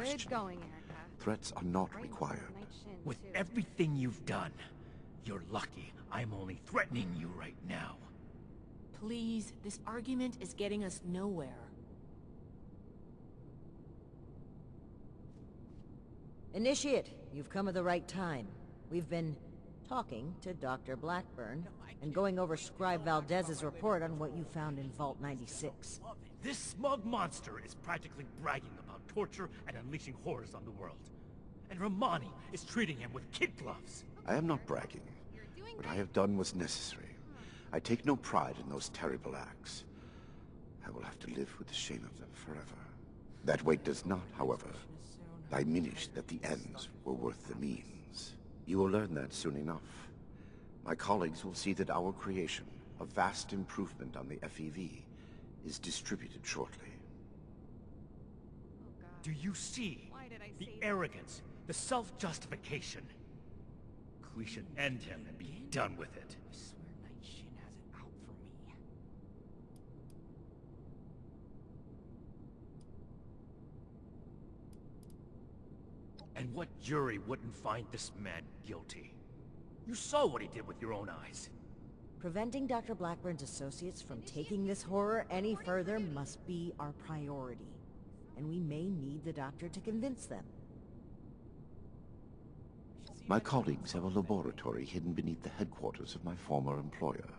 question. Threats are not required. With everything you've done, you're lucky I'm only threatening you right now. Please, this argument is getting us nowhere. Initiate, you've come at the right time. We've been talking to Dr. Blackburn and going over Scribe Valdez's report on what you found in Vault 96. This smug monster is practically bragging about torture and unleashing horrors on the world. And Rahmani is treating him with kid gloves. I am not bragging. What I have done was necessary. I take no pride in those terrible acts. I will have to live with the shame of them forever. That weight does not, however, diminish that the ends were worth the means. You will learn that soon enough. My colleagues will see that our creation, a vast improvement on the FEV, is distributed shortly. Do you see the arrogance, the self-justification? We should end him and be done with it. I swear Shin has it out for me. And what jury wouldn't find this man guilty? You saw what he did with your own eyes. Preventing Dr. Blackburn's associates from taking this horror any further must be our priority. And we may need the doctor to convince them. My colleagues have a laboratory hidden beneath the headquarters of my former employer,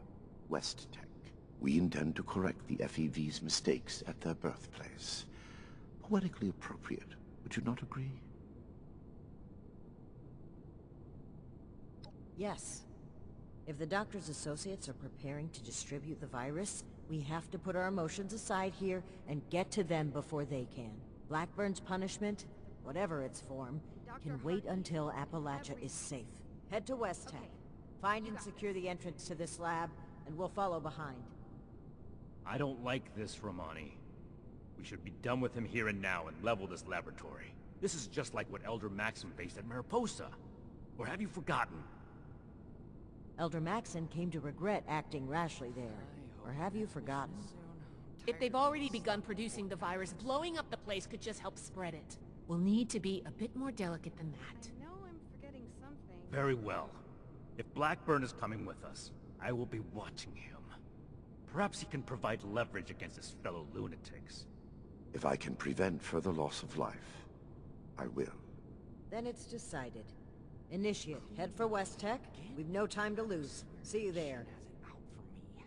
West Tech. We intend to correct the FEV's mistakes at their birthplace. Poetically appropriate, would you not agree? Yes. If the doctor's associates are preparing to distribute the virus, we have to put our emotions aside here and get to them before they can. Blackburn's punishment, whatever its form, can wait until Appalachia is safe. Head to West Tech. Find and secure the entrance to this lab, and we'll follow behind. I don't like this, Rahmani. We should be done with him here and now and level this laboratory. This is just like what Elder Maxim faced at Mariposa. Or have you forgotten? Elder Maxon came to regret acting rashly there. Or have you forgotten? If they've already begun producing the virus, blowing up the place could just help spread it. We'll need to be a bit more delicate than that. I know I'm forgetting something. Very well. If Blackburn is coming with us, I will be watching him. Perhaps he can provide leverage against his fellow lunatics. If I can prevent further loss of life, I will. Then it's decided. Initiate, head for West Tech. We've no time to lose. See you there. Has it out for me.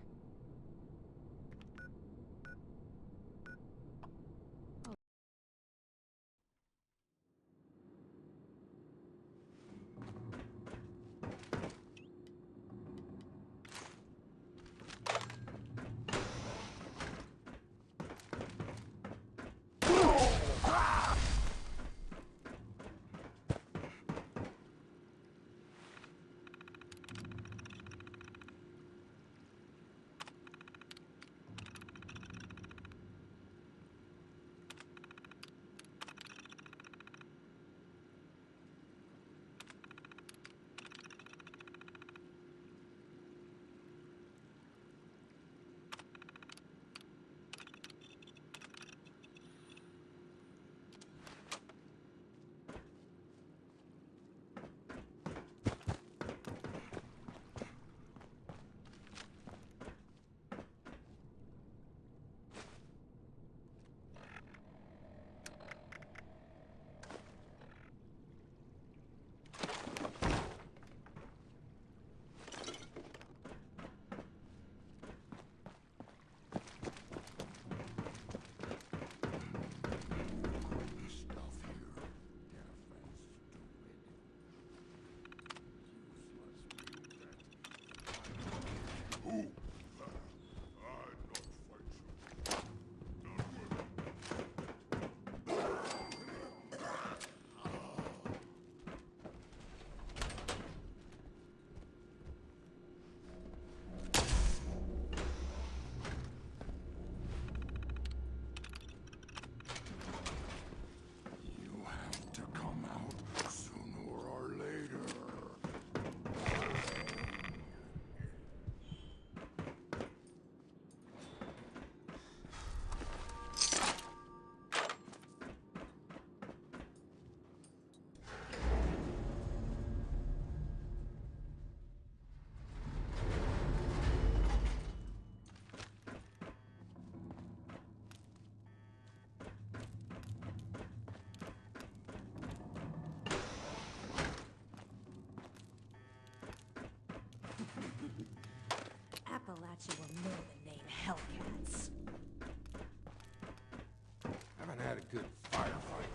good firefight.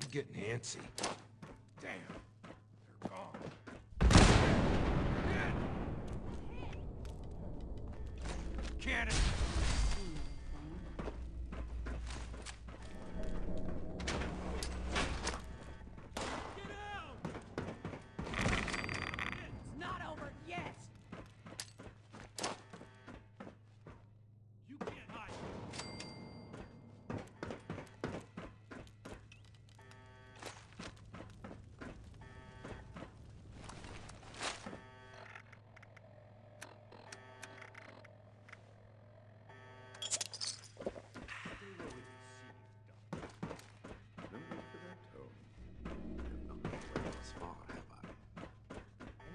I'm getting antsy. Damn, they're gone. Cannon!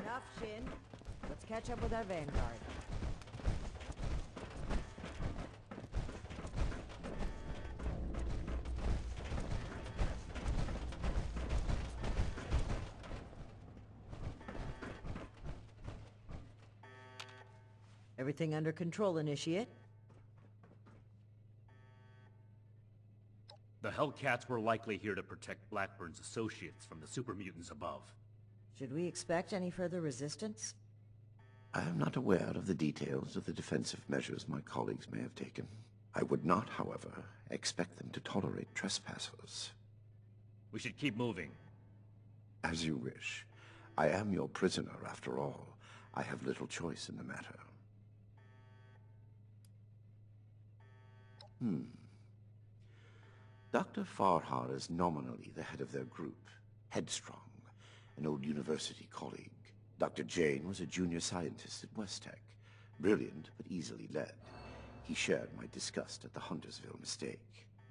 Enough, Shin. Let's catch up with our vanguard. Everything under control, Initiate? The Hellcats were likely here to protect Blackburn's associates from the super mutants above. Should we expect any further resistance? I am not aware of the details of the defensive measures my colleagues may have taken. I would not, however, expect them to tolerate trespassers. We should keep moving. As you wish. I am your prisoner, after all. I have little choice in the matter. Dr. Farhar is nominally the head of their group, Headstrong, an old university colleague. Dr. Jane was a junior scientist at Westtech, brilliant but easily led. He shared my disgust at the Huntersville mistake.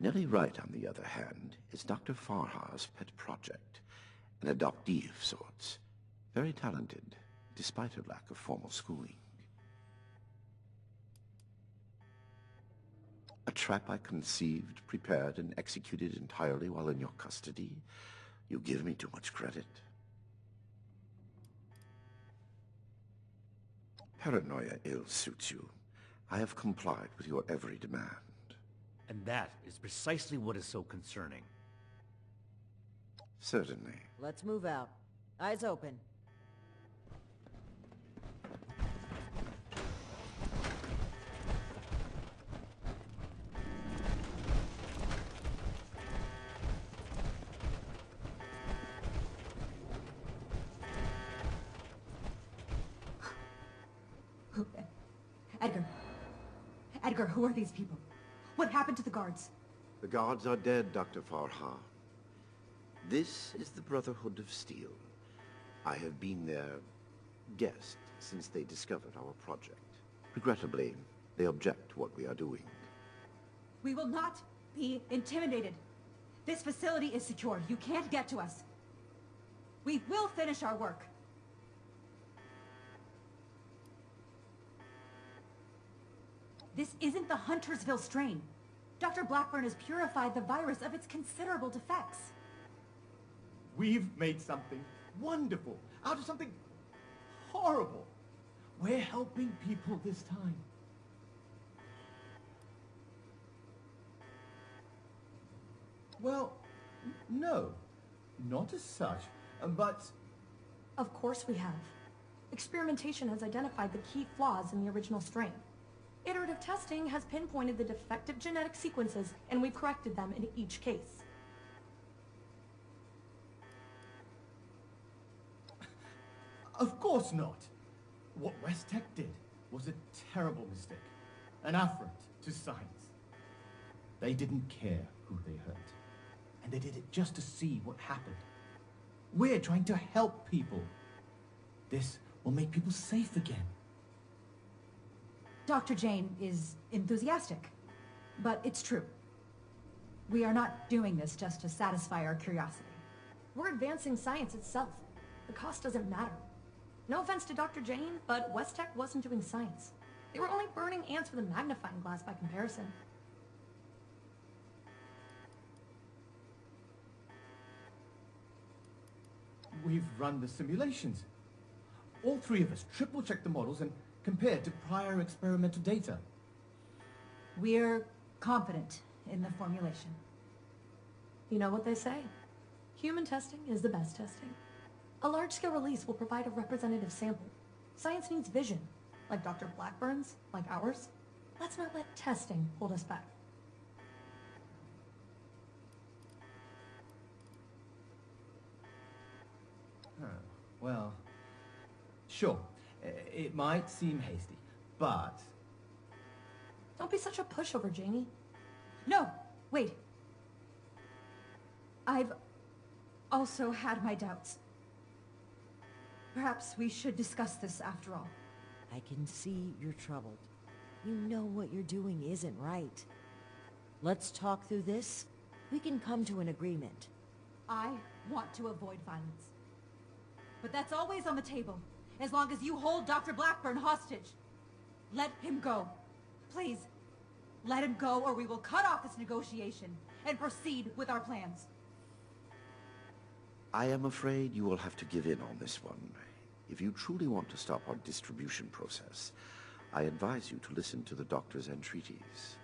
Nellie Wright, on the other hand, is Dr. Farhar's pet project, an adoptee of sorts. Very talented, despite her lack of formal schooling. A trap I conceived, prepared, and executed entirely while in your custody? You give me too much credit. Paranoia ill suits you. I have complied with your every demand. And that is precisely what is so concerning. Certainly. Let's move out. Eyes open. Edgar, who are these people? What happened to the guards? The guards are dead, Dr. Farhar. This is the Brotherhood of Steel. I have been their guest since they discovered our project. Regrettably, they object to what we are doing. We will not be intimidated. This facility is secure. You can't get to us. We will finish our work. This isn't the Huntersville strain. Dr. Blackburn has purified the virus of its considerable defects. We've made something wonderful out of something horrible. We're helping people this time. Well, no, not as such, but... Of course we have. Experimentation has identified the key flaws in the original strain. Iterative testing has pinpointed the defective genetic sequences, and we've corrected them in each case. Of course not. What Westtech did was a terrible mistake, an affront to science. They didn't care who they hurt, and they did it just to see what happened. We're trying to help people. This will make people safe again. Dr. Jane is enthusiastic, but it's true. We are not doing this just to satisfy our curiosity. We're advancing science itself. The cost doesn't matter. No offense to Dr. Jane, but Westtech wasn't doing science. They were only burning ants with a magnifying glass by comparison. We've run the simulations. All three of us triple-checked the models and compared to prior experimental data. We're confident in the formulation. You know what they say. Human testing is the best testing. A large-scale release will provide a representative sample. Science needs vision, like Dr. Blackburn's, like ours. Let's not let testing hold us back. Oh, well, sure. It might seem hasty, but... Don't be such a pushover, Janie. No, wait. I've also had my doubts. Perhaps we should discuss this after all. I can see you're troubled. You know what you're doing isn't right. Let's talk through this. We can come to an agreement. I want to avoid violence. But that's always on the table, as long as you hold Dr. Blackburn hostage. Let him go. Please, let him go or we will cut off this negotiation and proceed with our plans. I am afraid you will have to give in on this one. If you truly want to stop our distribution process, I advise you to listen to the doctor's entreaties.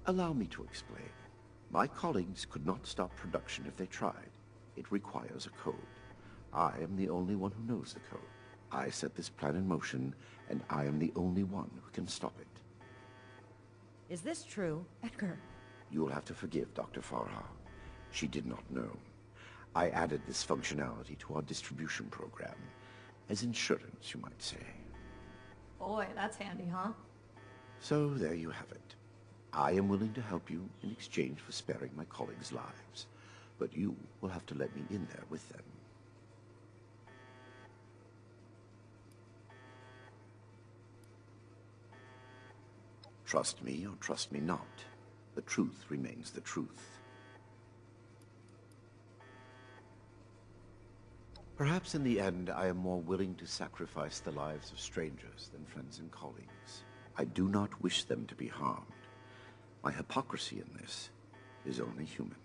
Allow me to explain. My colleagues could not stop production if they tried. It requires a code. I am the only one who knows the code. I set this plan in motion, and I am the only one who can stop it. Is this true? Edgar. You will have to forgive Dr. Farha. She did not know. I added this functionality to our distribution program. As insurance, you might say. Boy, that's handy, huh? So there you have it. I am willing to help you in exchange for sparing my colleagues' lives. But you will have to let me in there with them. Trust me or trust me not. The truth remains the truth. Perhaps in the end, I am more willing to sacrifice the lives of strangers than friends and colleagues. I do not wish them to be harmed. My hypocrisy in this is only human.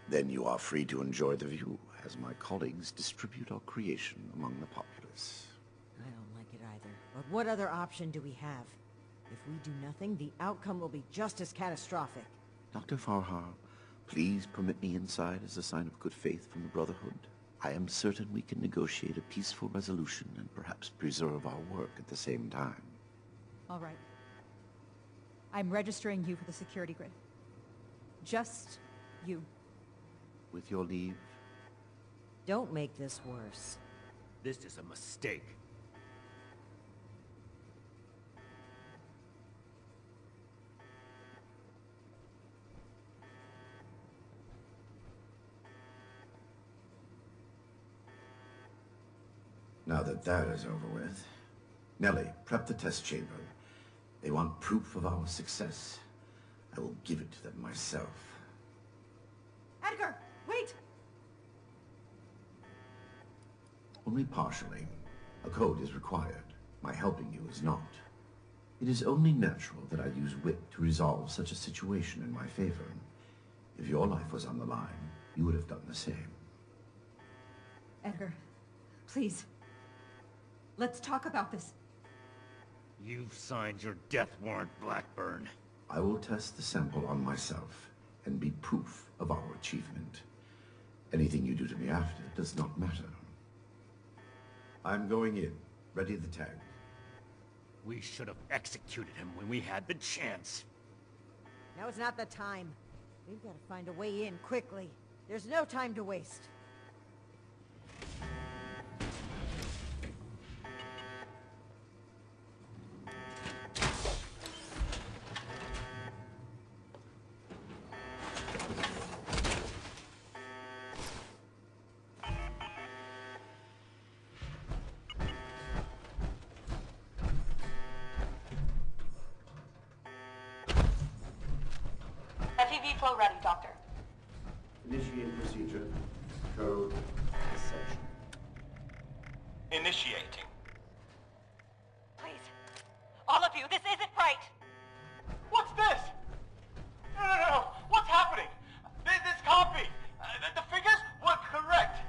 Then you are free to enjoy the view, as my colleagues distribute our creation among the populace. I don't like it either. But what other option do we have? If we do nothing, the outcome will be just as catastrophic. Dr. Farha, please permit me inside as a sign of good faith from the Brotherhood. I am certain we can negotiate a peaceful resolution and perhaps preserve our work at the same time. All right. I'm registering you for the security grid. Just you. With your leave? Don't make this worse. This is a mistake. Now that that is over with, Nellie, prep the test chamber. They want proof of our success. I will give it to them myself. Edgar, wait! Only partially. A code is required. My helping you is not. It is only natural that I use wit to resolve such a situation in my favor. If your life was on the line, you would have done the same. Edgar, please. Let's talk about this. You've signed your death warrant, Blackburn. I will test the sample on myself and be proof of our achievement. Anything you do to me after does not matter. I'm going in. Ready the tag. We should have executed him when we had the chance. Now is not the time. We've got to find a way in quickly. There's no time to waste. FEV flow ready, Doctor. Initiate procedure. Code section. Initiating. Please. All of you, this isn't right! What's this? No. What's happening? This can't be. The figures were correct.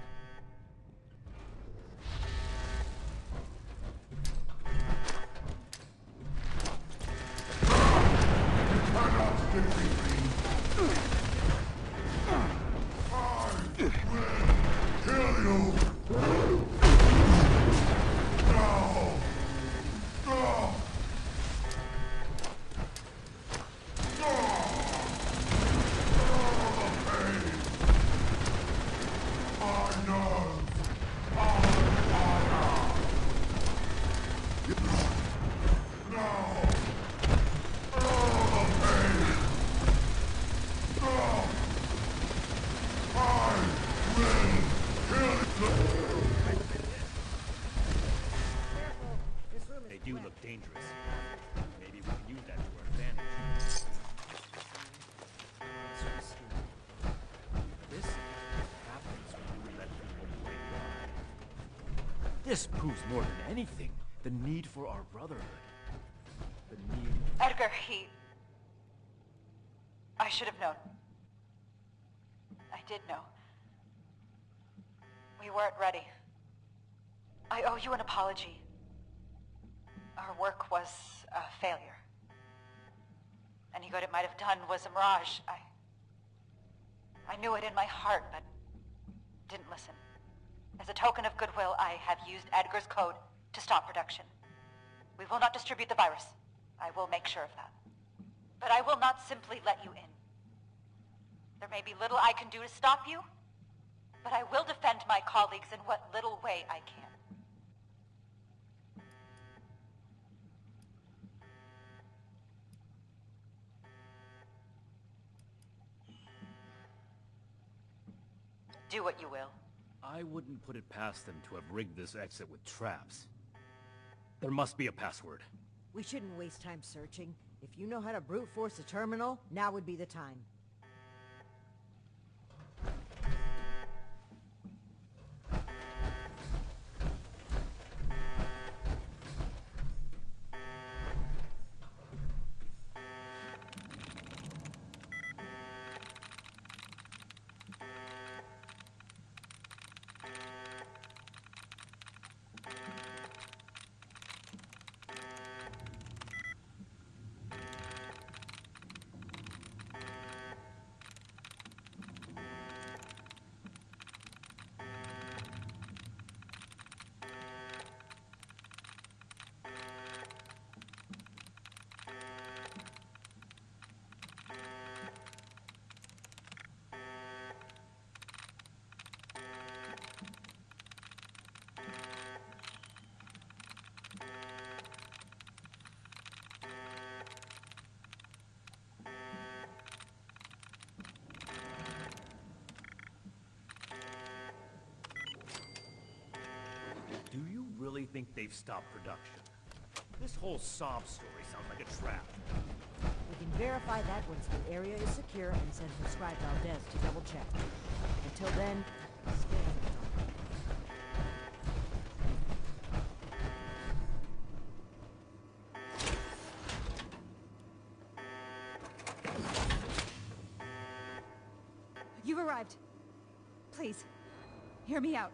They do look dangerous. Maybe we can use that to our advantage. This happens when we let people play God. This proves more than anything the need for our Brotherhood. The need... Edgar, I should have known. I did know. We weren't ready. I owe you an apology. Our work was a failure. Any good it might have done was a mirage. I knew it in my heart, but didn't listen. As a token of goodwill, I have used Edgar's code to stop production. We will not distribute the virus. I will make sure of that. But I will not simply let you in. There may be little I can do to stop you, but I will defend my colleagues in what little way I can. Do what you will. I wouldn't put it past them to have rigged this exit with traps. There must be a password. We shouldn't waste time searching. If you know how to brute force a terminal, now would be the time. Do you really think they've stopped production? This whole sob story sounds like a trap. We can verify that once the area is secure and send Prescribed Valdez to double check. Until then, stay in the dark. You've arrived. Please, hear me out.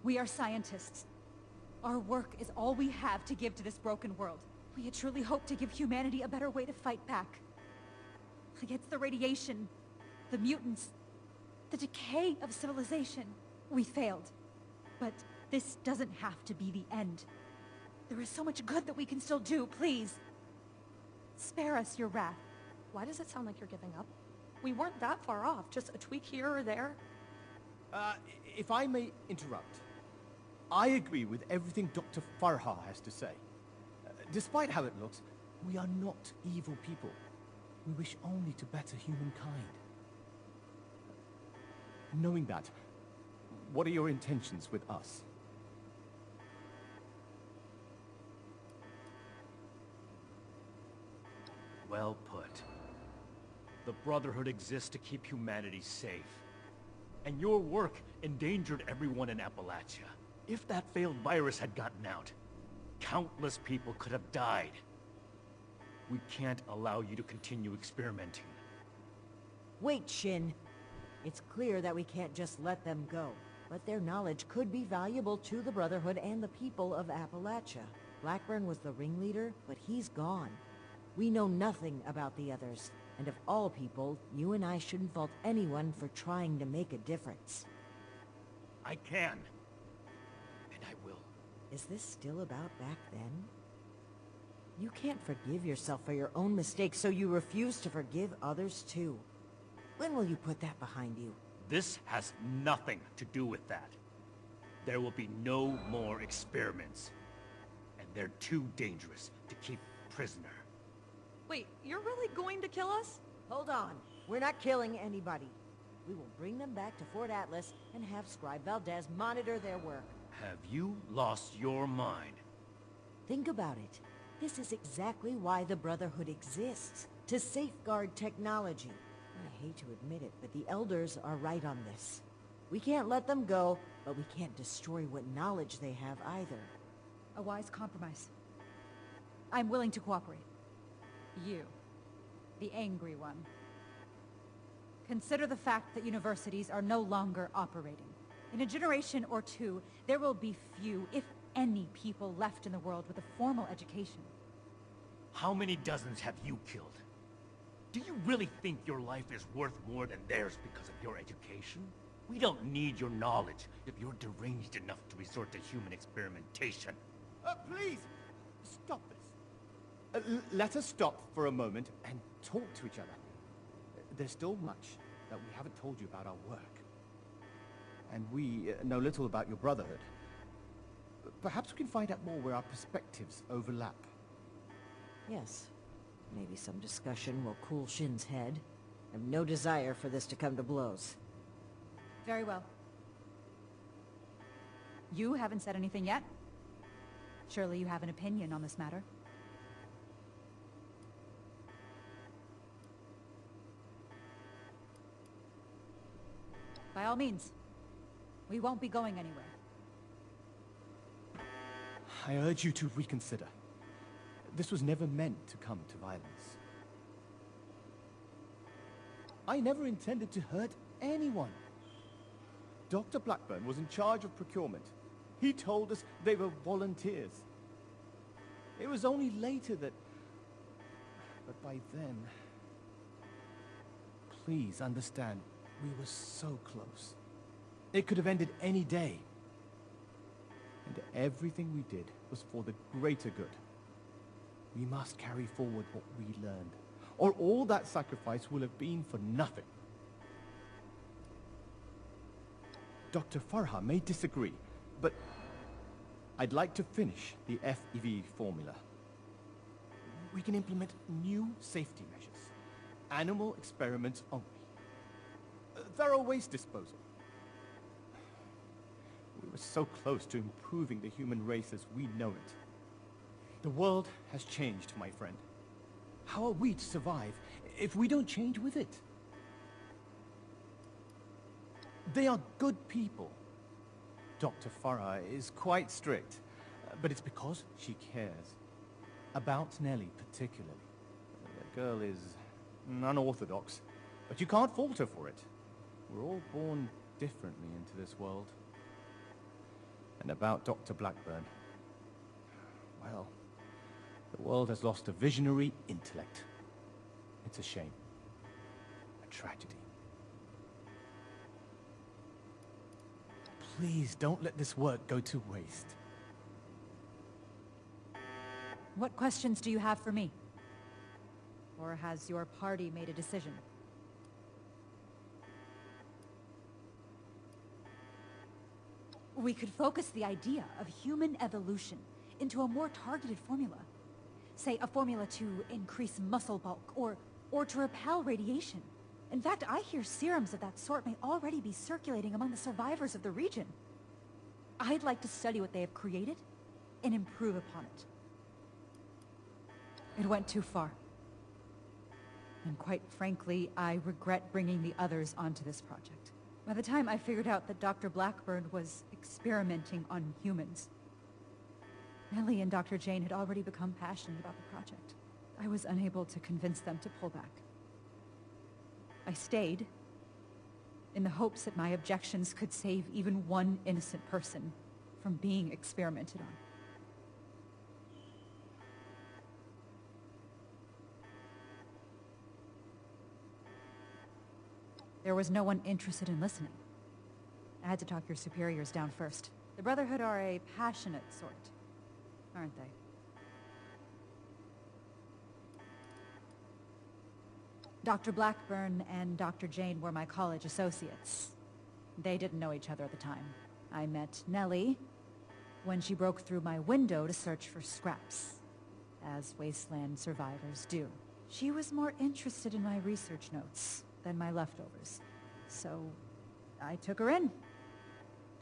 We are scientists. Our work is all we have to give to this broken world. We had truly hoped to give humanity a better way to fight back. Against the radiation, the mutants, the decay of civilization. We failed. But this doesn't have to be the end. There is so much good that we can still do, please. Spare us your wrath. Why does it sound like you're giving up? We weren't that far off, just a tweak here or there. If I may interrupt, I agree with everything Dr. Farha has to say. Despite how it looks, we are not evil people. We wish only to better humankind. Knowing that, what are your intentions with us? Well put. The Brotherhood exists to keep humanity safe. And your work endangered everyone in Appalachia. If that failed virus had gotten out, countless people could have died. We can't allow you to continue experimenting. Wait, Shin. It's clear that we can't just let them go. But their knowledge could be valuable to the Brotherhood and the people of Appalachia. Blackburn was the ringleader, but he's gone. We know nothing about the others. And of all people, you and I shouldn't fault anyone for trying to make a difference. I can. And I will. Is this still about back then? You can't forgive yourself for your own mistakes, so you refuse to forgive others too. When will you put that behind you? This has nothing to do with that. There will be no more experiments. And They're too dangerous to keep prisoner. Wait, you're really going to kill us? Hold on. We're not killing anybody. We will bring them back to Fort Atlas and have Scribe Valdez monitor their work. Have you lost your mind? Think about it. This is exactly why the Brotherhood exists. To safeguard technology. I hate to admit it, but the Elders are right on this. We can't let them go, but we can't destroy what knowledge they have either. A wise compromise. I'm willing to cooperate. You, the angry one. Consider the fact that universities are no longer operating. In a generation or two, there will be few, if any, people left in the world with a formal education. How many dozens have you killed? Do you really think your life is worth more than theirs because of your education? We don't need your knowledge if you're deranged enough to resort to human experimentation. Please, stop this. Let us stop for a moment and talk to each other. There's still much that we haven't told you about our work. And we know little about your Brotherhood. Perhaps we can find out more where our perspectives overlap. Yes. Maybe some discussion will cool Shin's head. I have no desire for this to come to blows. Very well. You haven't said anything yet. Surely you have an opinion on this matter. By all means. We won't be going anywhere. I urge you to reconsider. This was never meant to come to violence. I never intended to hurt anyone. Dr. Blackburn was in charge of procurement. He told us they were volunteers. It was only later that... But by then... Please understand, we were so close. It could have ended any day. And everything we did was for the greater good. We must carry forward what we learned, or all that sacrifice will have been for nothing. Dr. Farha may disagree, but I'd like to finish the FEV formula. We can implement new safety measures. Animal experiments only. Thorough waste disposal. We were so close to improving the human race as we know it. The world has changed, my friend. How are we to survive if we don't change with it? They are good people. Dr. Farah is quite strict, but it's because she cares. About Nellie, particularly. The girl is unorthodox, but you can't fault her for it. We're all born differently into this world. And about Dr. Blackburn, well, the world has lost a visionary intellect. It's a shame. A tragedy. Please don't let this work go to waste. What questions do you have for me? Or has your party made a decision? We could focus the idea of human evolution into a more targeted formula. Say, a formula to increase muscle bulk, or to repel radiation. In fact, I hear serums of that sort may already be circulating among the survivors of the region. I'd like to study what they have created, and improve upon it. It went too far. And quite frankly, I regret bringing the others onto this project. By the time I figured out that Dr. Blackburn was experimenting on humans, Nellie and Dr. Jane had already become passionate about the project. I was unable to convince them to pull back. I stayed, in the hopes that my objections could save even one innocent person from being experimented on. There was no one interested in listening. I had to talk your superiors down first. The Brotherhood are a passionate sort, aren't they? Dr. Blackburn and Dr. Jane were my college associates. They didn't know each other at the time. I met Nellie when she broke through my window to search for scraps, as wasteland survivors do. She was more interested in my research notes than my leftovers, so I took her in,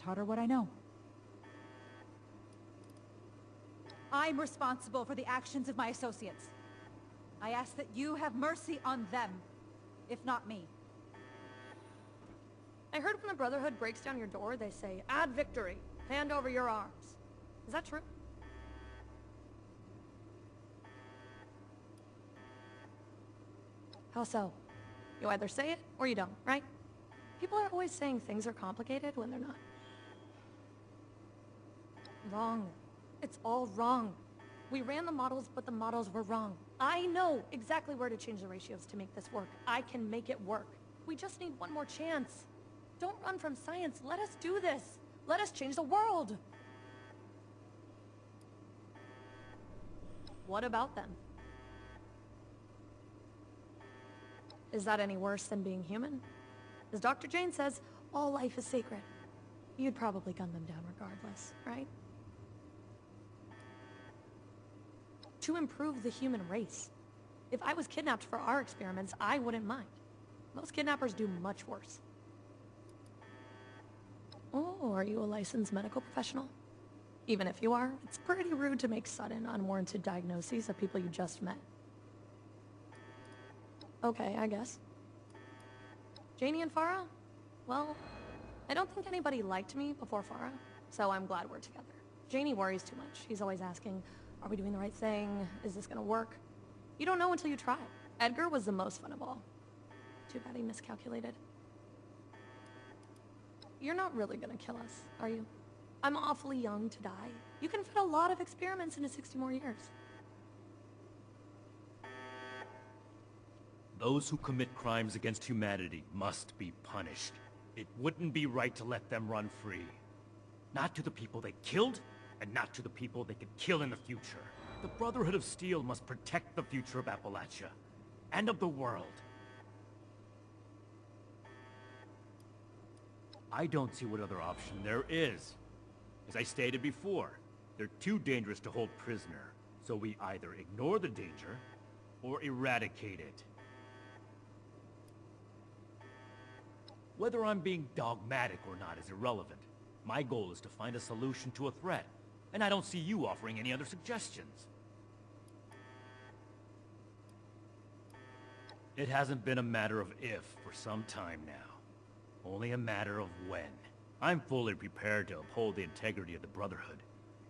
taught her what I know. I'm responsible for the actions of my associates. I ask that you have mercy on them, if not me. I heard when the Brotherhood breaks down your door, they say, "Add victory. Hand over your arms." Is that true? How so? You either say it or you don't, right? People are always saying things are complicated when they're not. Wrong. It's all wrong. We ran the models, but the models were wrong. I know exactly where to change the ratios to make this work. I can make it work. We just need one more chance. Don't run from science. Let us do this. Let us change the world. What about them? Is that any worse than being human? As Dr. Jane says, all life is sacred. You'd probably gun them down regardless, right? To improve the human race. If I was kidnapped for our experiments, I wouldn't mind. Most kidnappers do much worse. Oh, are you a licensed medical professional? Even if you are, it's pretty rude to make sudden, unwarranted diagnoses of people you just met. Okay, I guess. Janie and Farah? Well, I don't think anybody liked me before Farah, so I'm glad we're together. Janie worries too much. He's always asking, are we doing the right thing? Is this gonna work? You don't know until you try. Edgar was the most fun of all. Too bad he miscalculated. You're not really gonna kill us, are you? I'm awfully young to die. You can fit a lot of experiments into 60 more years. Those who commit crimes against humanity must be punished. It wouldn't be right to let them run free. Not to the people they killed, and not to the people they could kill in the future. The Brotherhood of Steel must protect the future of Appalachia, and of the world. I don't see what other option there is. As I stated before, they're too dangerous to hold prisoner, so we either ignore the danger, or eradicate it. Whether I'm being dogmatic or not is irrelevant. My goal is to find a solution to a threat, and I don't see you offering any other suggestions. It hasn't been a matter of if for some time now. Only a matter of when. I'm fully prepared to uphold the integrity of the Brotherhood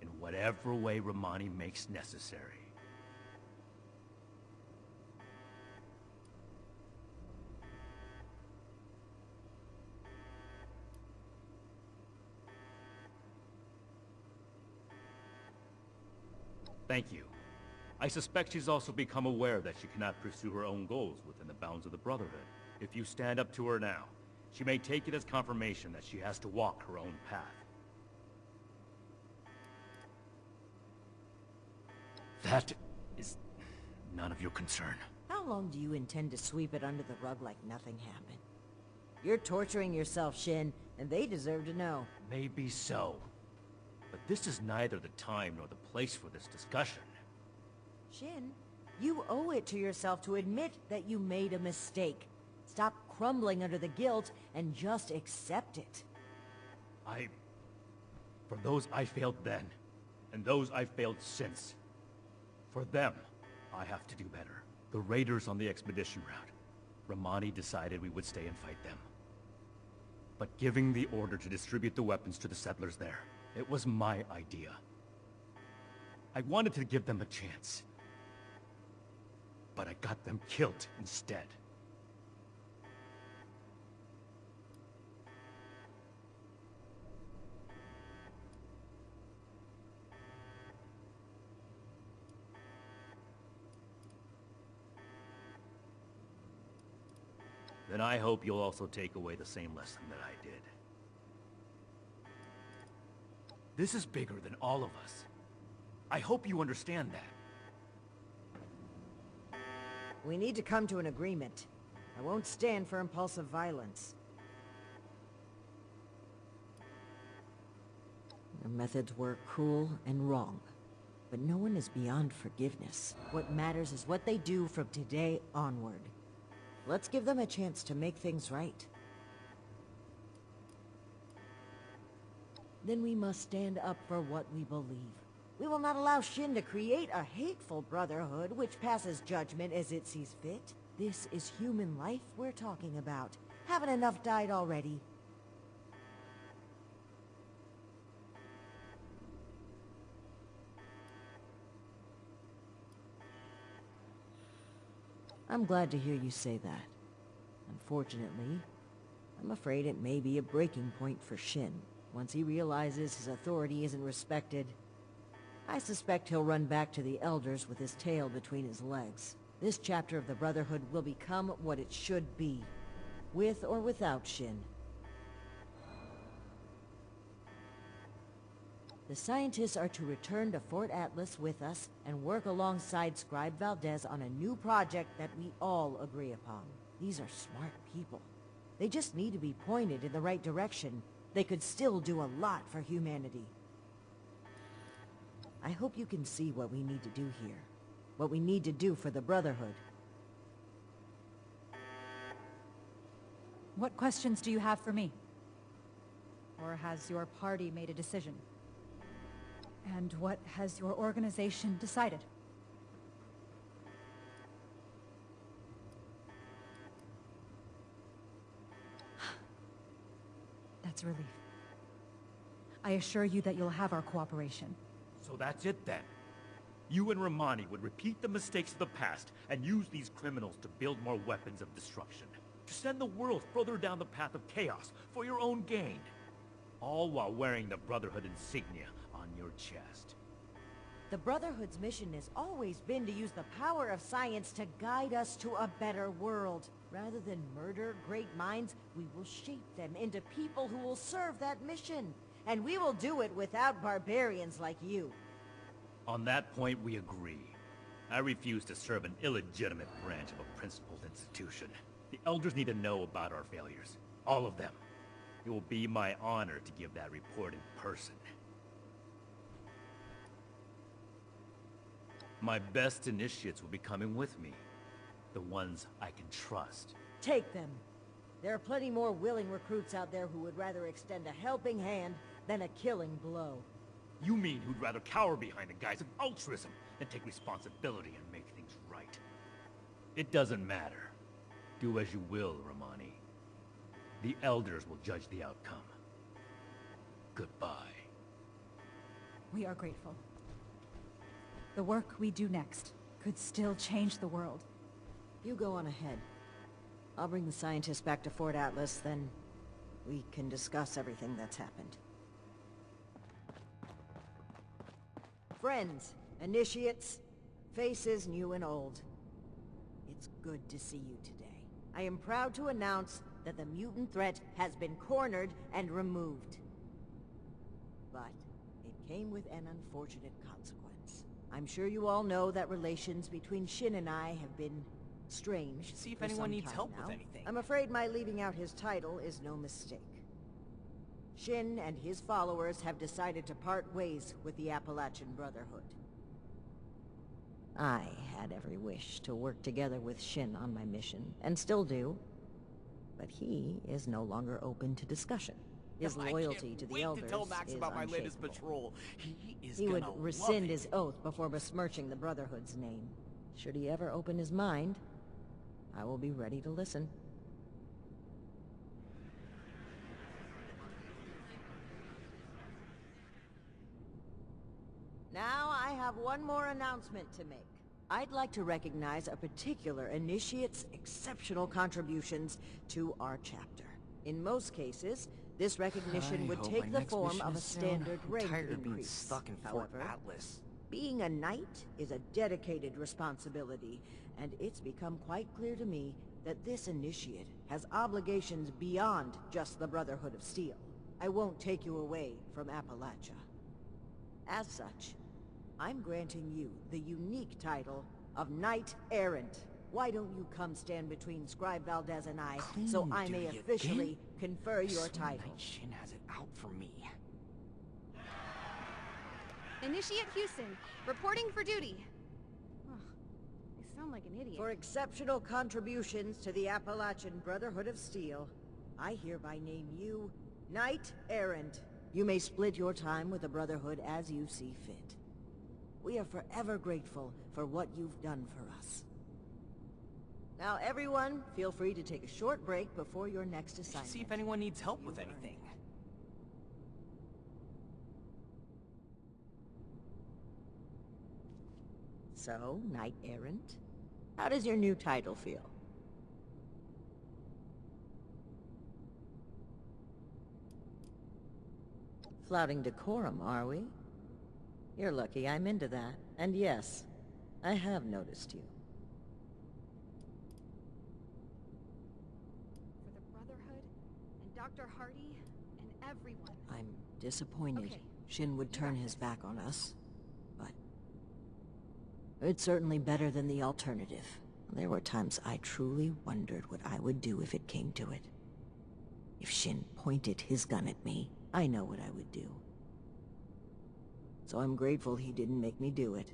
in whatever way Rahmani makes necessary. Thank you. I suspect she's also become aware that she cannot pursue her own goals within the bounds of the Brotherhood. If you stand up to her now, she may take it as confirmation that she has to walk her own path. That is none of your concern. How long do you intend to sweep it under the rug like nothing happened? You're torturing yourself, Shin, and they deserve to know. Maybe so. But this is neither the time nor the place for this discussion. Shin, you owe it to yourself to admit that you made a mistake. Stop crumbling under the guilt and just accept it. For those I failed then, and those I failed since, for them, I have to do better. The raiders on the expedition route, Rahmani decided we would stay and fight them. But giving the order to distribute the weapons to the settlers there, it was my idea. I wanted to give them a chance. But I got them killed instead. Then I hope you'll also take away the same lesson that I did. This is bigger than all of us. I hope you understand that. We need to come to an agreement. I won't stand for impulsive violence. Their methods were cruel and wrong, but no one is beyond forgiveness. What matters is what they do from today onward. Let's give them a chance to make things right. Then we must stand up for what we believe. We will not allow Shin to create a hateful brotherhood which passes judgment as it sees fit. This is human life we're talking about. Haven't enough died already? I'm glad to hear you say that. Unfortunately, I'm afraid it may be a breaking point for Shin. Once he realizes his authority isn't respected, I suspect he'll run back to the Elders with his tail between his legs. This chapter of the Brotherhood will become what it should be, with or without Shin. The scientists are to return to Fort Atlas with us and work alongside Scribe Valdez on a new project that we all agree upon. These are smart people. They just need to be pointed in the right direction. They could still do a lot for humanity. I hope you can see what we need to do here. What we need to do for the Brotherhood. What questions do you have for me? Or has your party made a decision? And what has your organization decided? That's a relief. I assure you that you'll have our cooperation. So that's it then. You and Rahmani would repeat the mistakes of the past and use these criminals to build more weapons of destruction. To send the world further down the path of chaos for your own gain. All while wearing the Brotherhood insignia on your chest. The Brotherhood's mission has always been to use the power of science to guide us to a better world. Rather than murder great minds, we will shape them into people who will serve that mission. And we will do it without barbarians like you. On that point, we agree. I refuse to serve an illegitimate branch of a principled institution. The Elders need to know about our failures. All of them. It will be my honor to give that report in person. My best initiates will be coming with me. The ones I can trust. Take them. There are plenty more willing recruits out there who would rather extend a helping hand than a killing blow. You mean who'd rather cower behind the guise of altruism than take responsibility and make things right? It doesn't matter. Do as you will, Rahmani. The Elders will judge the outcome. Goodbye. We are grateful. The work we do next could still change the world. You go on ahead. I'll bring the scientists back to Fort Atlas, then we can discuss everything that's happened. Friends, initiates, faces new and old. It's good to see you today. I am proud to announce that the mutant threat has been cornered and removed. But it came with an unfortunate consequence. I'm sure you all know that relations between Shin and I have been strange. See if for anyone some needs time help now. with anything. I'm afraid my leaving out his title is no mistake. Shin and his followers have decided to part ways with the Appalachian Brotherhood. I had every wish to work together with Shin on my mission, and still do. But he is no longer open to discussion. His loyalty to the Elders tell Max is about my latest unshakable. patrol. He would rescind his oath before besmirching the Brotherhood's name. Should he ever open his mind, I will be ready to listen. Now I have one more announcement to make. I'd like to recognize a particular initiate's exceptional contributions to our chapter. In most cases, this recognition would take the form of a standard rank increase. Stuck in Fort However, Atlas. being a knight is a dedicated responsibility, and it's become quite clear to me that this initiate has obligations beyond just the Brotherhood of Steel. I won't take you away from Appalachia. As such, I'm granting you the unique title of Knight Errant. Why don't you come stand between Scribe Valdez and I, so I may officially confer your title? Shin has it out for me. Initiate Houston, reporting for duty. Ugh, I sound like an idiot. For exceptional contributions to the Appalachian Brotherhood of Steel, I hereby name you Knight Errant. You may split your time with the Brotherhood as you see fit. We are forever grateful for what you've done for us. Now everyone, feel free to take a short break before your next assignment. See if anyone needs help with anything. So, Knight Errant, how does your new title feel? Flouting decorum, are we? You're lucky I'm into that. And yes, I have noticed you. For the Brotherhood, and Dr. Hardy, and everyone. I'm disappointed Okay. Shin would turn his back on us, but it's certainly better than the alternative. There were times I truly wondered what I would do if it came to it. If Shin pointed his gun at me, I know what I would do. So I'm grateful he didn't make me do it.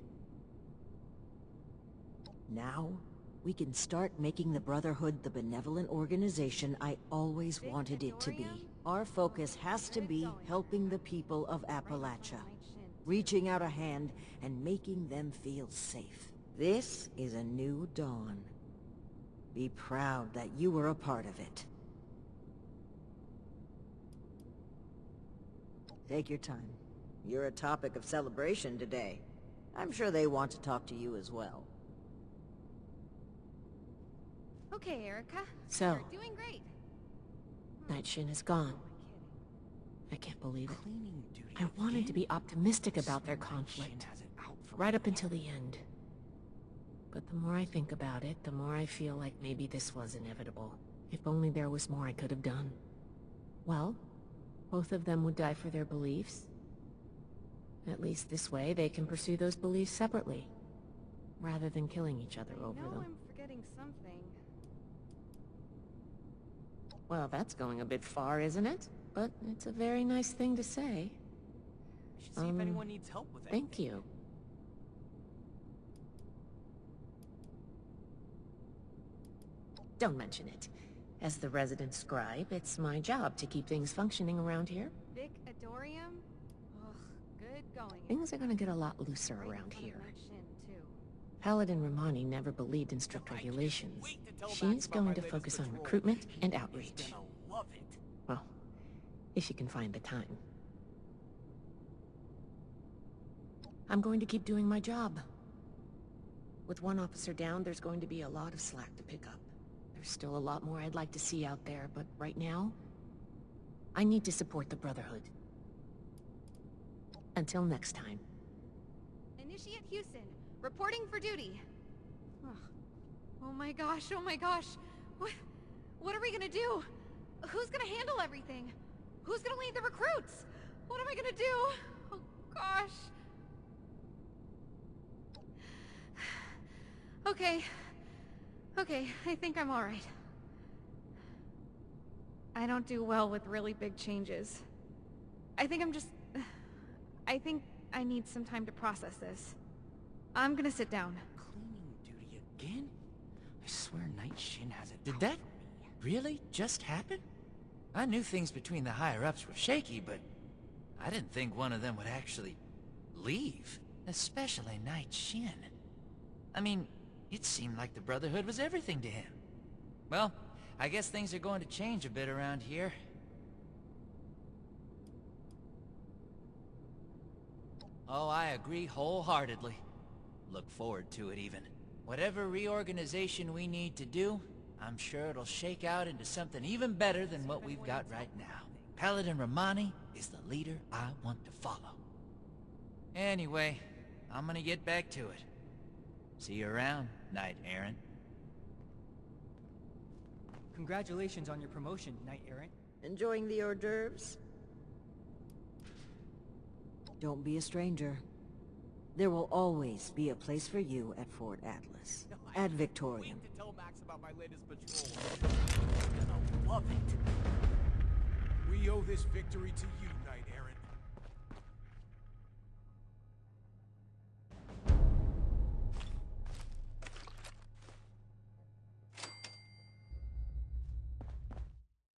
Now, we can start making the Brotherhood the benevolent organization I always wanted it to be. Our focus has to be helping the people of Appalachia, reaching out a hand and making them feel safe. This is a new dawn. Be proud that you were a part of it. Take your time. You're a topic of celebration today. I'm sure they want to talk to you as well. Okay, Erica. So, You're doing great. Night Shin is gone. I can't believe it. Cleaning duty I wanted to again? be optimistic about their Shin conflict, has it out for right me. up until the end. But the more I think about it, the more I feel like maybe this was inevitable. If only there was more I could have done. Well, both of them would die for their beliefs. At least this way, they can pursue those beliefs separately, rather than killing each other over I know them. I'm forgetting something. Well, that's going a bit far, isn't it? But it's a very nice thing to say. I should see if anyone needs help with anything. Thank you. Don't mention it. As the resident scribe, it's my job to keep things functioning around here. Vic Adorium? Ugh, good going. Things are gonna get a lot looser Right in around front of here. Night Shin, too. Paladin Rahmani never believed in strict regulations. Wait to tell Max She's about going my to latest focus on patrol. recruitment and He's outreach. gonna love it. Well, if you can find the time. I'm going to keep doing my job. With one officer down, there's going to be a lot of slack to pick up. There's still a lot more I'd like to see out there, but right now, I need to support the Brotherhood. Until next time. Initiate Houston, reporting for duty. Ugh. Oh my gosh, oh my gosh. What are we gonna do? Who's gonna handle everything? Who's gonna lead the recruits? What am I gonna do? Oh gosh. Okay, I think I'm alright. I don't do well with really big changes. I think I need some time to process this. I'm gonna sit down. Cleaning duty again? I swear Night Shin has it. Did that really just happen? I knew things between the higher-ups were shaky, but I didn't think one of them would actually leave. Especially Night Shin. I mean, it seemed like the Brotherhood was everything to him. Well, I guess things are going to change a bit around here. Oh, I agree wholeheartedly. Look forward to it, even. Whatever reorganization we need to do, I'm sure it'll shake out into something even better than what we've got right now. Paladin Rahmani is the leader I want to follow. Anyway, I'm gonna get back to it. See you around, Knight Errant. Congratulations on your promotion, Knight Errant. Enjoying the hors d'oeuvres? Don't be a stranger. There will always be a place for you at Fort Atlas. At Victorium. Wait to tell Max about my latest patrol. He's gonna love it. We owe this victory to you,